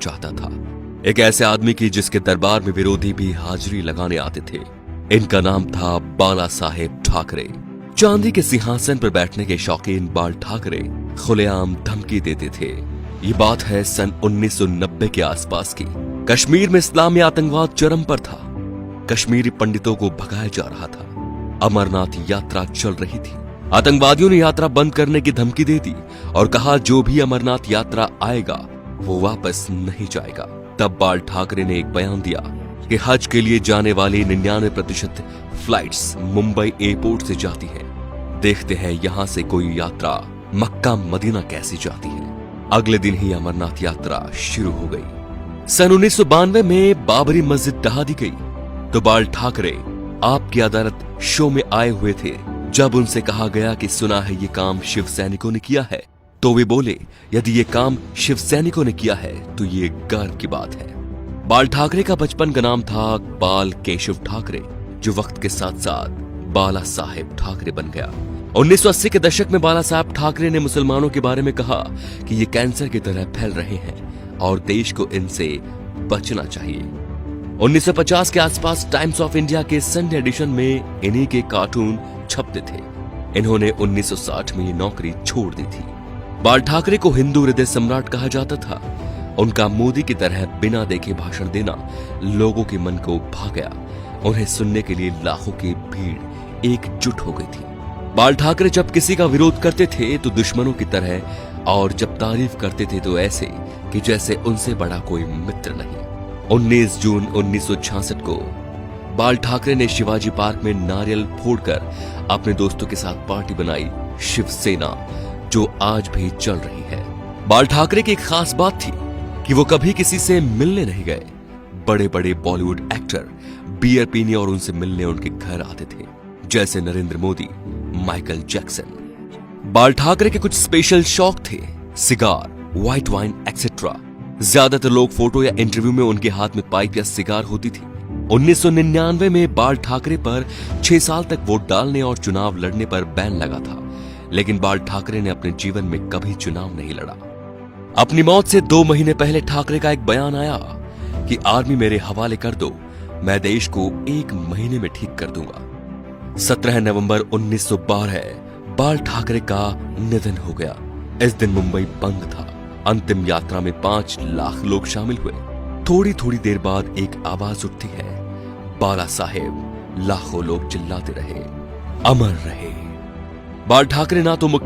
चाहता था, एक ऐसे आदमी की जिसके दरबार में विरोधी भी हाजिरी लगाने आते थे। इनका नाम था बाला साहेब ठाकरे। चांदी के सिंहासन पर बैठने के शौकीन बाल ठाकरे खुलेआम धमकी देते थे। ये बात है सन 1990 के आसपास की। कश्मीर में इस्लामी आतंकवाद चरम पर था। कश्मीरी पंडितों को भगाया जा रहा था। अमरनाथ यात्रा चल रही थी। आतंकवादियों ने यात्रा बंद करने की धमकी दे दी और कहा जो भी अमरनाथ यात्रा आएगा वो वापस नहीं जाएगा। तब बाल ठाकरे ने एक बयान दिया कि हज के लिए जाने वाली 99% फ्लाइट्स मुंबई एयरपोर्ट से जाती है। देखते हैं यहां से कोई यात्रा मक्का मदीना कैसी जाती है। अगले दिन ही अमरनाथ यात्रा शुरू हो गई। सन 1992 में बाबरी मस्जिद ढहा दी गई तो बाल ठाकरे आपकी अदालत शो में आए हुए थे। जब उनसे कहा गया कि सुना है ये काम शिव सैनिकों ने किया है, तो वे बोले यदि ये काम शिव सैनिकों ने किया है तो ये गर्व की बात है। बाल ठाकरे का बचपन का नाम था बाल केशव ठाकरे, जो वक्त के साथ साथ बाला साहेब ठाकरे बन गया। 1980 के दशक में बाला साहेब ठाकरे ने मुसलमानों के बारे में कहा कि ये कैंसर की तरह फैल रहे हैं और देश को इनसे बचना चाहिए। 1950 के आसपास टाइम्स ऑफ इंडिया के संडे एडिशन में इन्हीं के कार्टून छपते थे। इन्होंने 1960 में ये नौकरी छोड़ दी थी। बाल ठाकरे को हिंदू हृदय सम्राट कहा जाता था। उनका मोदी की तरह बिना देखे भाषण देना लोगों के मन को भा गया। उन्हें सुनने के लिए लाखों की भीड़ एकजुट हो गई थी। बाल ठाकरे जब किसी का विरोध करते थे तो दुश्मनों की तरह, और जब तारीफ करते थे तो ऐसे कि जैसे उनसे बड़ा कोई मित्र नहीं। 19 जून 1966 को बाल ठाकरे ने शिवाजी पार्क में नारियल फोड़कर अपने दोस्तों के साथ पार्टी बनाई, शिवसेना, जो आज भी चल रही है। बाल ठाकरे की एक खास बात थी कि वो कभी किसी से मिलने नहीं गए। बड़े बड़े बॉलीवुड एक्टर बियर पीने और उनसे मिलने उनके घर आते थे, जैसे नरेंद्र मोदी, माइकल जैक्सन। बाल ठाकरे के कुछ स्पेशल शौक थे, सिगार, व्हाइट वाइन एक्सेट्रा। ज्यादातर लोग फोटो या इंटरव्यू में उनके हाथ में पाइप या सिगार होती थी। 1999 में बाल ठाकरे पर 6 साल तक वोट डालने और चुनाव लड़ने पर बैन लगा था, लेकिन बाल ठाकरे ने अपने जीवन में कभी चुनाव नहीं लड़ा। अपनी मौत से 2 महीने पहले ठाकरे का एक बयान आया कि आर्मी मेरे हवाले कर दो, मैं देश को 1 महीने में ठीक कर दूंगा। 17 नवंबर 1912 बाल ठाकरे का निधन हो गया। इस दिन मुंबई बंद था। अंतिम यात्रा में 5 लाख लोग शामिल हुए। थोड़ी थोड़ी देर बाद एक आवाज उठती है, बाला साहेब। लाखों लोग चिल्लाते रहे, अमर रहे। बाल ठाकरे ना तो मुख्य